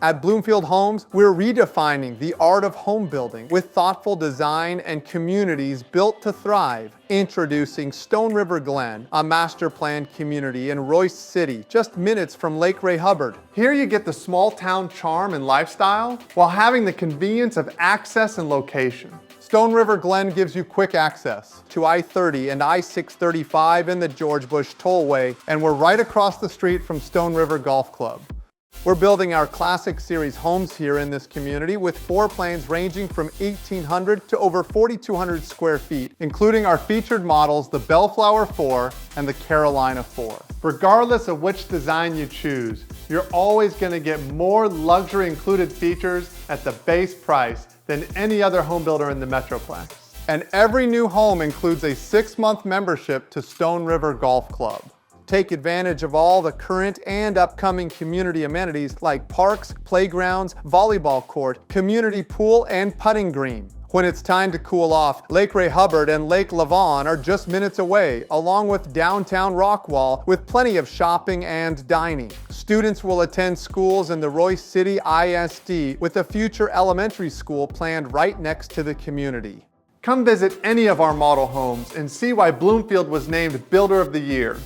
At Bloomfield Homes, we're redefining the art of home building with thoughtful design and communities built to thrive. Introducing Stone River Glen, a master planned community in Royse City, just minutes from Lake Ray Hubbard. Here you get the small town charm and lifestyle while having the convenience of access and location. Stone River Glen gives you quick access to I-30 and I-635 in the George Bush Tollway, and we're right across the street from Stone River Golf Club. We're building our Classic Series homes here in this community with floor plans ranging from 1,800 to over 4,200 square feet, including our featured models, the Bellflower 4 and the Carolina 4. Regardless of which design you choose, you're always going to get more luxury included features at the base price than any other home builder in the Metroplex. And every new home includes a 6-month membership to Stone River Golf Club. Take advantage of all the current and upcoming community amenities like parks, playgrounds, volleyball court, community pool, and putting green. When it's time to cool off, Lake Ray Hubbard and Lake Lavon are just minutes away, along with downtown Rockwall with plenty of shopping and dining. Students will attend schools in the Royse City ISD with a future elementary school planned right next to the community. Come visit any of our model homes and see why Bloomfield was named Builder of the Year.